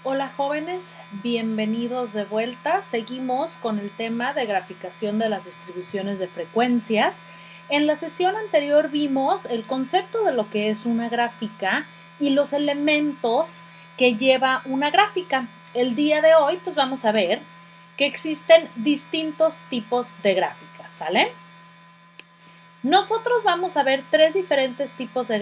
Hola jóvenes, bienvenidos de vuelta. Seguimos con el tema de graficación de las distribuciones de frecuencias. En la sesión anterior vimos el concepto de lo que es una gráfica y los elementos que lleva una gráfica. El día de hoy pues vamos a ver que existen distintos tipos de gráficas, ¿sale? Nosotros vamos a ver tres diferentes tipos de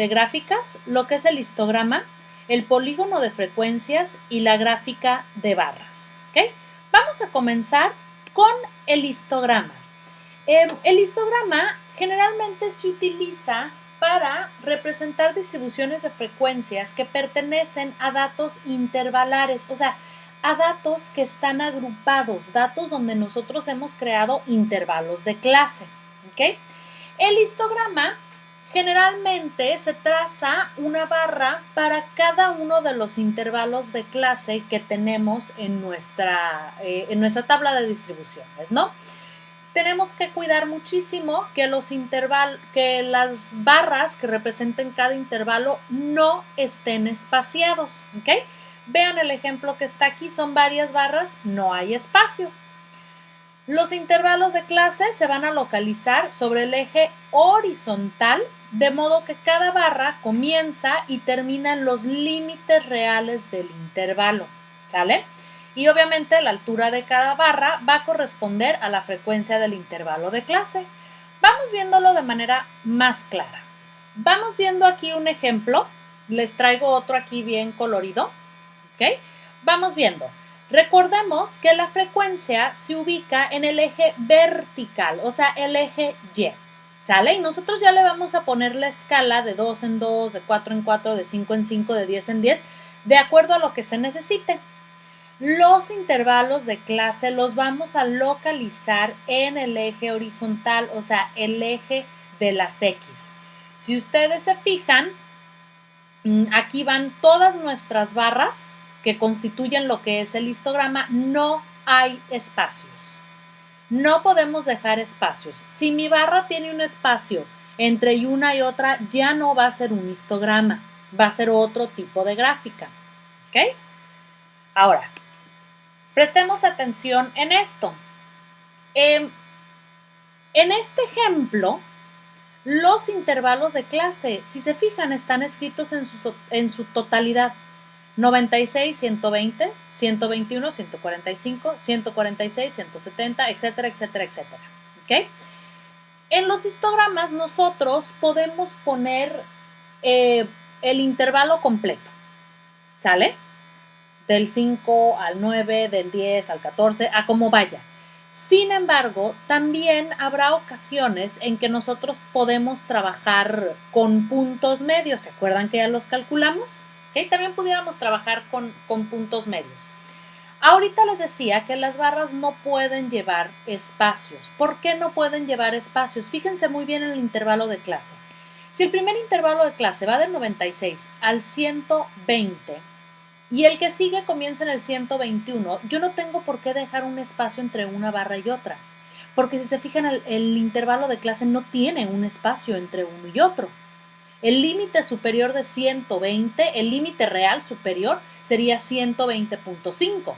gráficas, lo que es el histograma, el polígono de frecuencias y la gráfica de barras. ¿Okay? Vamos a comenzar con el histograma. El histograma generalmente se utiliza para representar distribuciones de frecuencias que pertenecen a datos intervalares, o sea, a datos que están agrupados, datos donde nosotros hemos creado intervalos de clase. ¿Okay? El histograma generalmente se traza una barra para cada uno de los intervalos de clase que tenemos en nuestra tabla de distribuciones, ¿no? Tenemos que cuidar muchísimo que que las barras que representen cada intervalo no estén espaciados, ¿ok? Vean el ejemplo que está aquí, son varias barras, no hay espacio. Los intervalos de clase se van a localizar sobre el eje horizontal, de modo que cada barra comienza y termina en los límites reales del intervalo, ¿sale? Y obviamente la altura de cada barra va a corresponder a la frecuencia del intervalo de clase. Vamos viéndolo de manera más clara. Vamos viendo aquí un ejemplo, les traigo otro aquí bien colorido, ¿ok? Vamos viendo. Recordemos que la frecuencia se ubica en el eje vertical, o sea, el eje Y, ¿sale? Y nosotros ya le vamos a poner la escala de 2 en 2, de 4 en 4, de 5 en 5, de 10 en 10, de acuerdo a lo que se necesite. Los intervalos de clase los vamos a localizar en el eje horizontal, o sea, el eje de las X. Si ustedes se fijan, aquí van todas nuestras barras que constituyen lo que es el histograma, no hay espacios. No podemos dejar espacios. Si mi barra tiene un espacio entre una y otra, ya no va a ser un histograma, va a ser otro tipo de gráfica. ¿Ok? Ahora, prestemos atención en esto. En este ejemplo, los intervalos de clase, si se fijan, están escritos en su totalidad. 96, 120, 121, 145, 146, 170, etcétera, etcétera, etcétera. ¿Ok? En los histogramas nosotros podemos poner el intervalo completo, ¿sale? Del 5 al 9, del 10 al 14, a como vaya. Sin embargo, también habrá ocasiones en que nosotros podemos trabajar con puntos medios. ¿Se acuerdan que ya los calculamos? ¿Okay? También pudiéramos trabajar con puntos medios. Ahorita les decía que las barras no pueden llevar espacios. ¿Por qué no pueden llevar espacios? Fíjense muy bien en el intervalo de clase. Si el primer intervalo de clase va del 96 al 120, y el que sigue comienza en el 121, yo no tengo por qué dejar un espacio entre una barra y otra, porque si se fijan, el intervalo de clase no tiene un espacio entre uno y otro. El límite superior de 120, el límite real superior sería 120.5,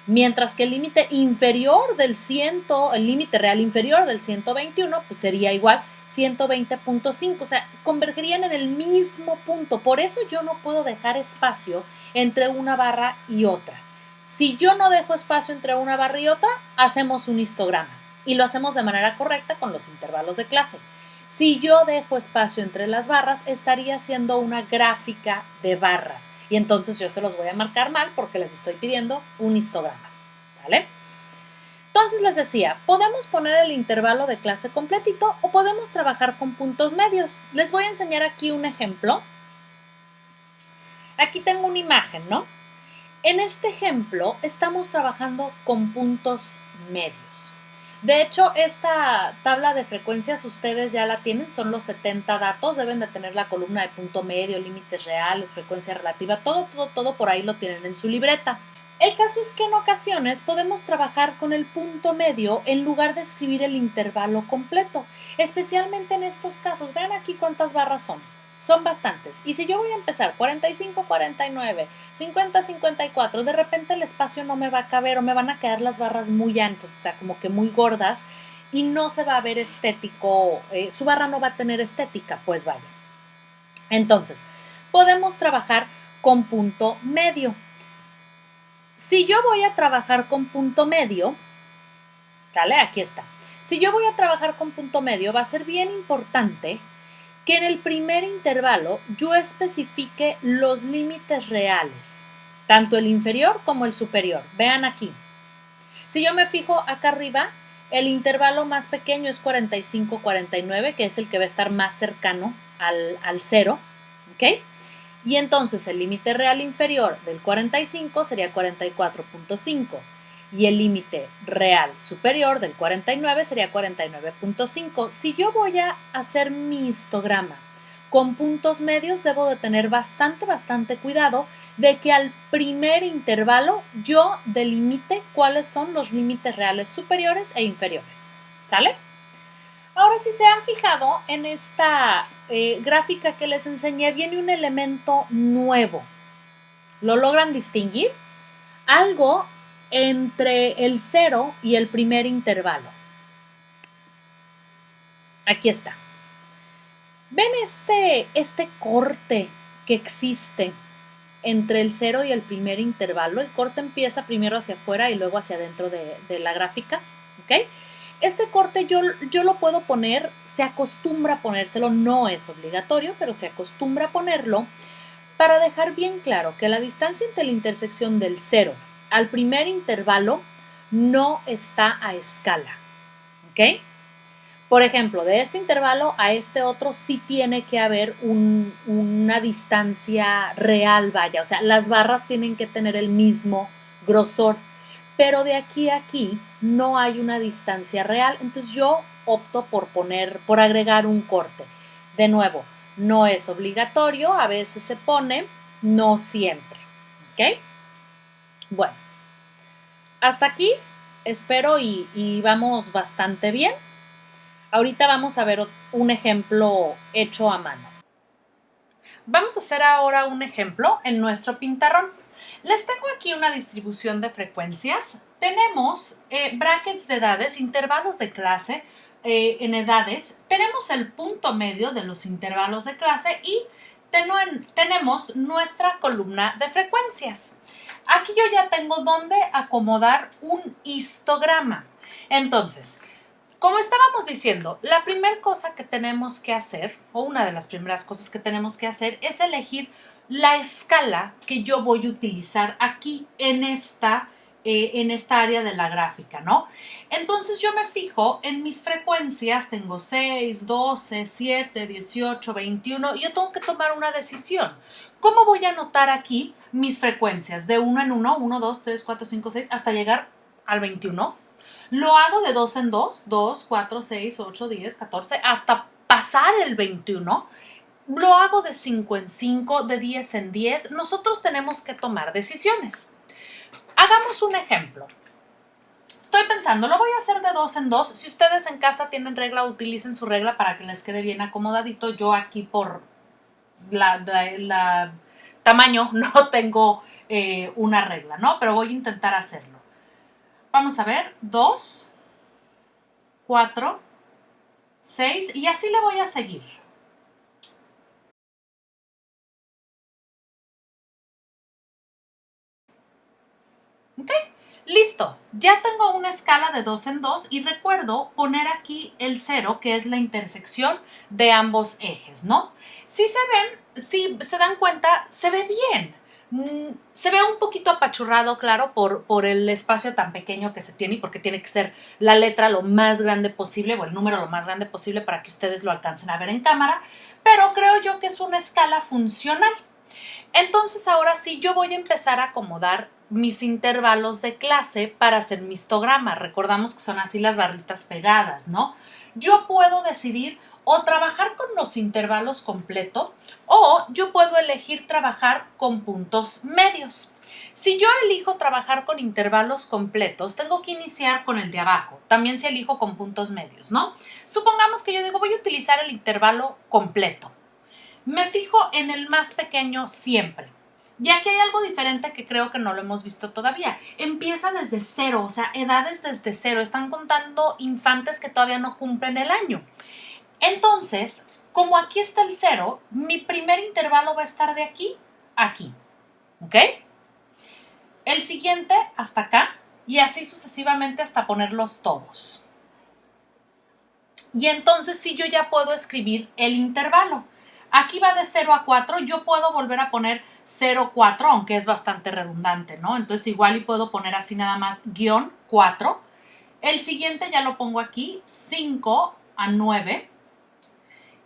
mientras que el límite inferior del 100, el límite real inferior del 121, pues sería igual 120.5, o sea, convergerían en el mismo punto. Por eso yo no puedo dejar espacio entre una barra y otra. Si yo no dejo espacio entre una barra y otra, hacemos un histograma y lo hacemos de manera correcta con los intervalos de clase. Si yo dejo espacio entre las barras, estaría haciendo una gráfica de barras y entonces yo se los voy a marcar mal porque les estoy pidiendo un histograma, ¿vale? Entonces les decía, podemos poner el intervalo de clase completito o podemos trabajar con puntos medios. Les voy a enseñar aquí un ejemplo. Aquí tengo una imagen, ¿no? En este ejemplo estamos trabajando con puntos medios. De hecho, esta tabla de frecuencias ustedes ya la tienen, son los 70 datos, deben de tener la columna de punto medio, límites reales, frecuencia relativa, todo por ahí lo tienen en su libreta. El caso es que en ocasiones podemos trabajar con el punto medio en lugar de escribir el intervalo completo, especialmente en estos casos. Vean aquí cuántas barras son. son bastantes. Y si yo voy a empezar 45, 49, 50, 54, de repente el espacio no me va a caber o me van a quedar las barras muy anchas, o sea, como que muy gordas y no se va a ver estético, su barra no va a tener estética, pues vaya. Entonces, podemos trabajar con punto medio. Si yo voy a trabajar con punto medio, ¿vale? Aquí está. Si yo voy a trabajar con punto medio, va a ser bien importante que en el primer intervalo yo especifique los límites reales, tanto el inferior como el superior. Vean aquí. Si yo me fijo acá arriba, el intervalo más pequeño es 45-49, que es el que va a estar más cercano al 0, ¿ok? Y entonces el límite real inferior del 45 sería 44.5 y el límite real superior del 49 sería 49.5. Si yo voy a hacer mi histograma con puntos medios, debo de tener bastante cuidado de que al primer intervalo yo delimite cuáles son los límites reales superiores e inferiores. ¿Sale? Ahora, si se han fijado en esta gráfica que les enseñé, viene un elemento nuevo. ¿Lo logran distinguir? Algo entre el 0 y el primer intervalo. Aquí está. ¿Ven este corte que existe entre el 0 y el primer intervalo? El corte empieza primero hacia afuera y luego hacia adentro de la gráfica, ¿ok? Este corte yo lo puedo poner, se acostumbra a ponérselo, no es obligatorio, pero se acostumbra a ponerlo para dejar bien claro que la distancia entre la intersección del 0 al primer intervalo no está a escala, ¿ok? Por ejemplo, de este intervalo a este otro sí tiene que haber una distancia real, vaya, o sea, las barras tienen que tener el mismo grosor, pero de aquí a aquí no hay una distancia real, entonces yo opto por agregar un corte. De nuevo, no es obligatorio, a veces se pone, no siempre, ¿ok? Bueno, hasta aquí espero y vamos bastante bien. Ahorita vamos a ver un ejemplo hecho a mano. Vamos a hacer ahora un ejemplo en nuestro pintarrón. Les tengo aquí una distribución de frecuencias. Tenemos brackets de edades, intervalos de clase en edades. Tenemos el punto medio de los intervalos de clase y tenemos nuestra columna de frecuencias. Aquí yo ya tengo donde acomodar un histograma. Entonces, como estábamos diciendo, la primera cosa que tenemos que hacer, o una de las primeras cosas que tenemos que hacer, es elegir la escala que yo voy a utilizar aquí en esta área de la gráfica, ¿no? Entonces yo me fijo en mis frecuencias, tengo 6, 12, 7, 18, 21, y yo tengo que tomar una decisión. ¿Cómo voy a anotar aquí mis frecuencias? De 1 en 1, 1, 2, 3, 4, 5, 6, hasta llegar al 21. Lo hago de 2 en 2, 2, 4, 6, 8, 10, 14, hasta pasar el 21. Lo hago de 5 en 5, de 10 en 10. Nosotros tenemos que tomar decisiones. Hagamos un ejemplo. Estoy pensando, lo voy a hacer de 2 en 2. Si ustedes en casa tienen regla, utilicen su regla para que les quede bien acomodadito. Yo aquí por la tamaño no tengo una regla, ¿no? Pero voy a intentar hacerlo. Vamos a ver, 2, 4, 6 y así le voy a seguir. ¿Ok? Listo. Ya tengo una escala de 2 en 2 y recuerdo poner aquí el 0, que es la intersección de ambos ejes, ¿no? Si se ven, si se dan cuenta, se ve bien. Se ve un poquito apachurrado, claro, por el espacio tan pequeño que se tiene y porque tiene que ser la letra lo más grande posible o el número lo más grande posible para que ustedes lo alcancen a ver en cámara, pero creo yo que es una escala funcional. Entonces ahora sí yo voy a empezar a acomodar mis intervalos de clase para hacer mi histograma. Recordamos que son así las barritas pegadas, ¿no? Yo puedo decidir o trabajar con los intervalos completo o yo puedo elegir trabajar con puntos medios. Si yo elijo trabajar con intervalos completos, tengo que iniciar con el de abajo. También si elijo con puntos medios, ¿no? Supongamos que yo digo voy a utilizar el intervalo completo. Me fijo en el más pequeño siempre. Y aquí hay algo diferente que creo que no lo hemos visto todavía. Empieza desde cero, o sea, edades desde cero. Están contando infantes que todavía no cumplen el año. Entonces, como aquí está el cero, mi primer intervalo va a estar de aquí a aquí. ¿Ok? El siguiente hasta acá y así sucesivamente hasta ponerlos todos. Y entonces sí yo ya puedo escribir el intervalo. Aquí va de 0 a 4, yo puedo volver a poner 0, 4, aunque es bastante redundante, ¿no? Entonces igual y puedo poner así nada más guión 4. El siguiente ya lo pongo aquí, 5 a 9.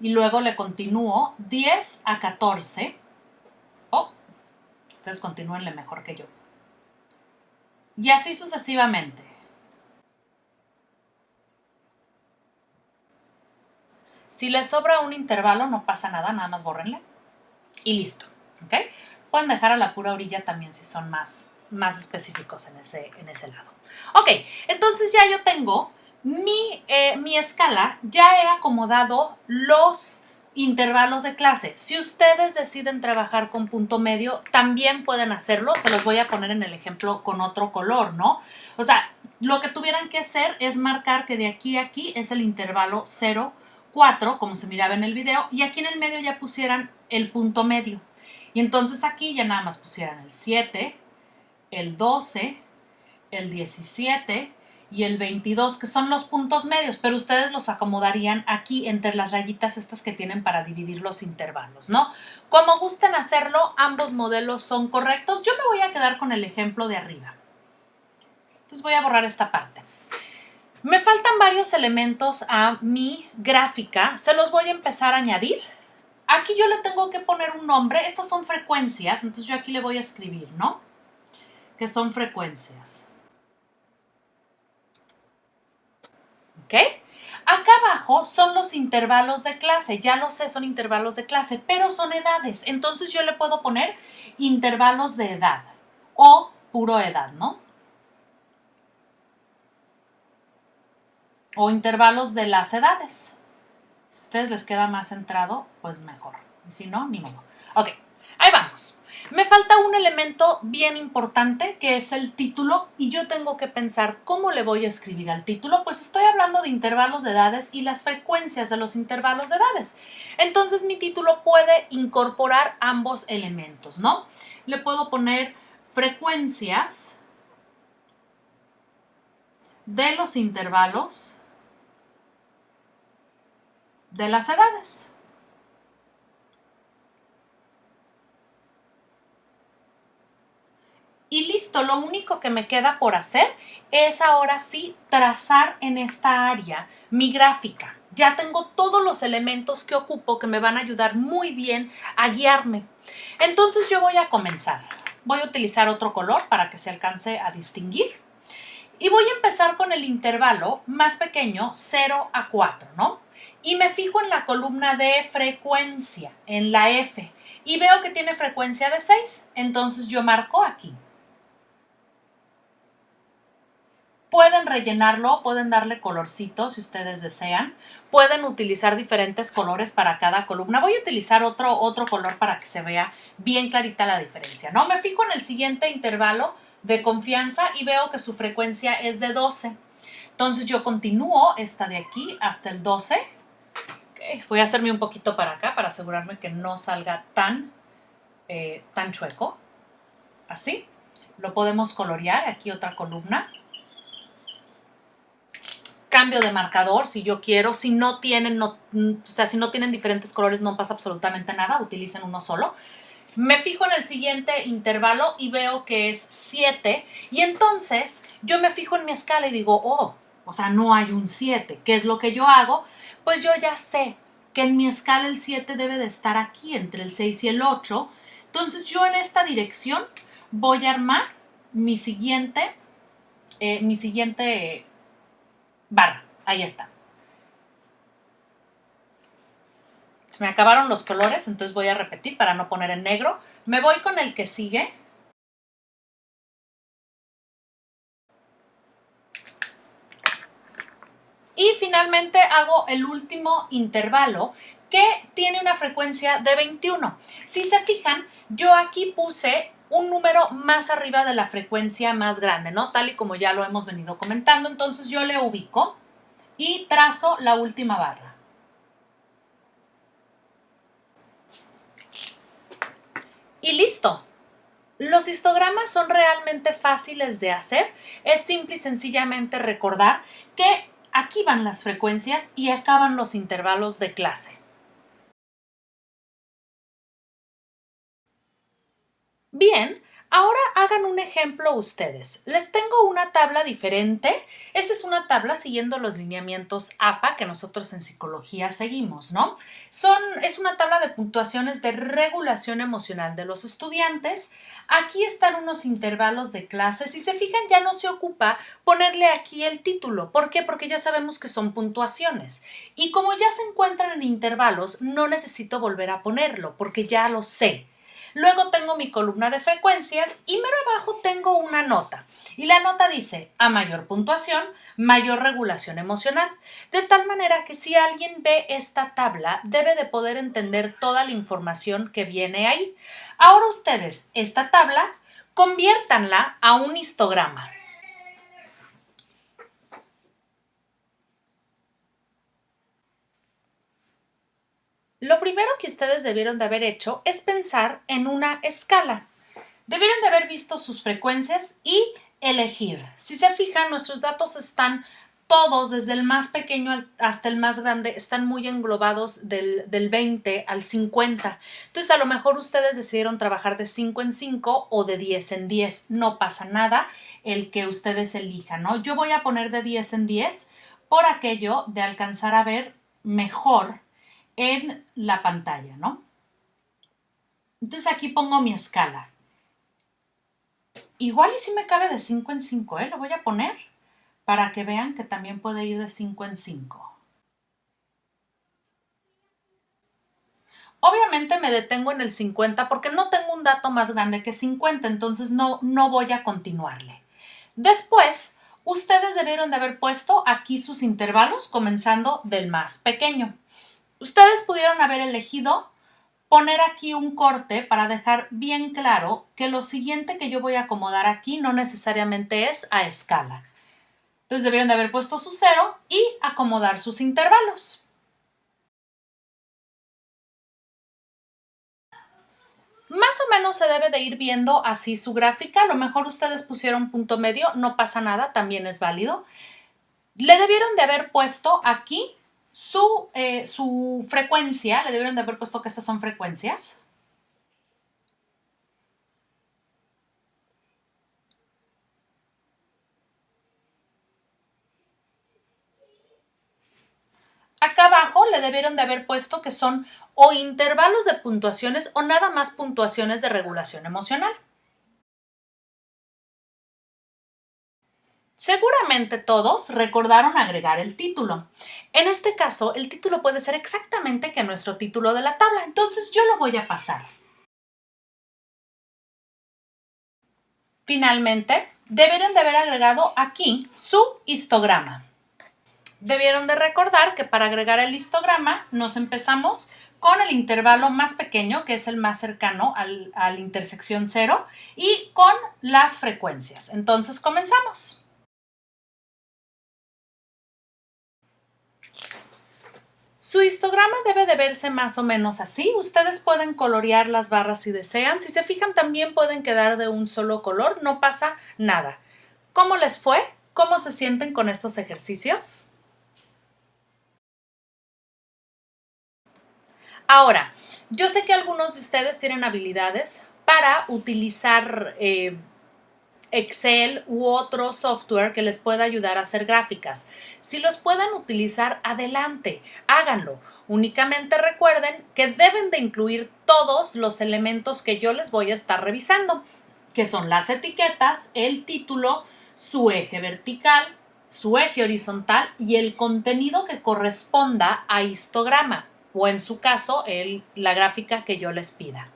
Y luego le continúo 10 a 14. Oh, ustedes continúenle mejor que yo. Y así sucesivamente. Si les sobra un intervalo, no pasa nada, nada más bórrenle. Y listo, ¿ok? Pueden dejar a la pura orilla también si son más específicos en ese lado. Ok, entonces ya yo tengo mi escala, ya he acomodado los intervalos de clase. Si ustedes deciden trabajar con punto medio, también pueden hacerlo. Se los voy a poner en el ejemplo con otro color, ¿no? O sea, lo que tuvieran que hacer es marcar que de aquí a aquí es el intervalo 0, 4, como se miraba en el video, y aquí en el medio ya pusieran el punto medio. Y entonces aquí ya nada más pusieran el 7, el 12, el 17 y el 22, que son los puntos medios, pero ustedes los acomodarían aquí entre las rayitas estas que tienen para dividir los intervalos, ¿no? Como gusten hacerlo, ambos modelos son correctos. Yo me voy a quedar con el ejemplo de arriba. Entonces voy a borrar esta parte. Me faltan varios elementos a mi gráfica. Se los voy a empezar a añadir. Aquí yo le tengo que poner un nombre. Estas son frecuencias, entonces yo aquí le voy a escribir, ¿no? Que son frecuencias. ¿Ok? Acá abajo son los intervalos de clase. Ya lo sé, son intervalos de clase, pero son edades. Entonces yo le puedo poner intervalos de edad o puro edad, ¿no? O intervalos de las edades. Si a ustedes les queda más centrado, pues mejor. Y si no, ni modo. Ok, ahí vamos. Me falta un elemento bien importante que es el título y yo tengo que pensar cómo le voy a escribir al título. Pues estoy hablando de intervalos de edades y las frecuencias de los intervalos de edades. Entonces mi título puede incorporar ambos elementos, ¿no? Le puedo poner frecuencias de los intervalos de las edades. Y listo, lo único que me queda por hacer es ahora sí trazar en esta área mi gráfica. Ya tengo todos los elementos que ocupo que me van a ayudar muy bien a guiarme. Entonces yo voy a comenzar. Voy a utilizar otro color para que se alcance a distinguir. Y voy a empezar con el intervalo más pequeño, 0 a 4, ¿no? Y me fijo en la columna de frecuencia, en la F. Y veo que tiene frecuencia de 6. Entonces yo marco aquí. Pueden rellenarlo, pueden darle colorcito si ustedes desean. Pueden utilizar diferentes colores para cada columna. Voy a utilizar otro color para que se vea bien clarita la diferencia, ¿no? Me fijo en el siguiente intervalo de confianza y veo que su frecuencia es de 12. Entonces yo continúo esta de aquí hasta el 12. Okay. Voy a hacerme un poquito para acá para asegurarme que no salga tan chueco. Así. Lo podemos colorear. Aquí otra columna. Cambio de marcador si yo quiero. Si no tienen, si no tienen diferentes colores no pasa absolutamente nada, utilicen uno solo. Me fijo en el siguiente intervalo y veo que es 7 y entonces yo me fijo en mi escala y digo, oh, o sea, no hay un 7. ¿Qué es lo que yo hago? Pues yo ya sé que en mi escala el 7 debe de estar aquí, entre el 6 y el 8. Entonces yo en esta dirección voy a armar mi siguiente barra. Ahí está. Se me acabaron los colores, entonces voy a repetir para no poner en negro. Me voy con el que sigue. Y finalmente hago el último intervalo, que tiene una frecuencia de 21. Si se fijan, yo aquí puse un número más arriba de la frecuencia más grande, ¿no? Tal y como ya lo hemos venido comentando. Entonces yo le ubico y trazo la última barra. Y listo. Los histogramas son realmente fáciles de hacer. Es simple y sencillamente recordar que aquí van las frecuencias y acaban los intervalos de clase. Bien, ahora hagan un ejemplo ustedes. Les tengo una tabla diferente. Esta es una tabla siguiendo los lineamientos APA que nosotros en psicología seguimos, ¿no? Es una tabla de puntuaciones de regulación emocional de los estudiantes. Aquí están unos intervalos de clase. Si se fijan, ya no se ocupa ponerle aquí el título. ¿Por qué? Porque ya sabemos que son puntuaciones. Y como ya se encuentran en intervalos, no necesito volver a ponerlo porque ya lo sé. Luego tengo mi columna de frecuencias y mero abajo tengo una nota. Y la nota dice, a mayor puntuación, mayor regulación emocional. De tal manera que si alguien ve esta tabla, debe de poder entender toda la información que viene ahí. Ahora ustedes, esta tabla, conviértanla a un histograma. Lo primero que ustedes debieron de haber hecho es pensar en una escala. Debieron de haber visto sus frecuencias y elegir. Si se fijan, nuestros datos están todos, desde el más pequeño hasta el más grande, están muy englobados del 20 al 50. Entonces, a lo mejor ustedes decidieron trabajar de 5 en 5 o de 10 en 10. No pasa nada el que ustedes elijan, ¿no? Yo voy a poner de 10 en 10 por aquello de alcanzar a ver mejor en la pantalla, ¿no? Entonces, aquí pongo mi escala. Igual y si me cabe de 5 en 5, lo voy a poner para que vean que también puede ir de 5 en 5. Obviamente me detengo en el 50 porque no tengo un dato más grande que 50, entonces no voy a continuarle. Después, ustedes debieron de haber puesto aquí sus intervalos comenzando del más pequeño. Ustedes pudieron haber elegido poner aquí un corte para dejar bien claro que lo siguiente que yo voy a acomodar aquí no necesariamente es a escala. Entonces debieron de haber puesto su 0 y acomodar sus intervalos. Más o menos se debe de ir viendo así su gráfica. A lo mejor ustedes pusieron punto medio, no pasa nada, también es válido. Le debieron de haber puesto aquí su frecuencia, le debieron de haber puesto que estas son frecuencias. Acá abajo le debieron de haber puesto que son o intervalos de puntuaciones o nada más puntuaciones de regulación emocional. Seguramente todos recordaron agregar el título. En este caso, el título puede ser exactamente que nuestro título de la tabla, entonces yo lo voy a pasar. Finalmente, debieron de haber agregado aquí su histograma. Debieron de recordar que para agregar el histograma nos empezamos con el intervalo más pequeño, que es el más cercano a la intersección 0, y con las frecuencias. Entonces comenzamos. Su histograma debe de verse más o menos así. Ustedes pueden colorear las barras si desean. Si se fijan, también pueden quedar de un solo color. No pasa nada. ¿Cómo les fue? ¿Cómo se sienten con estos ejercicios? Ahora, yo sé que algunos de ustedes tienen habilidades para utilizar Excel u otro software que les pueda ayudar a hacer gráficas. Si los pueden utilizar, adelante, háganlo. Únicamente recuerden que deben de incluir todos los elementos que yo les voy a estar revisando, que son las etiquetas, el título, su eje vertical, su eje horizontal y el contenido que corresponda a histograma o en su caso la gráfica que yo les pida.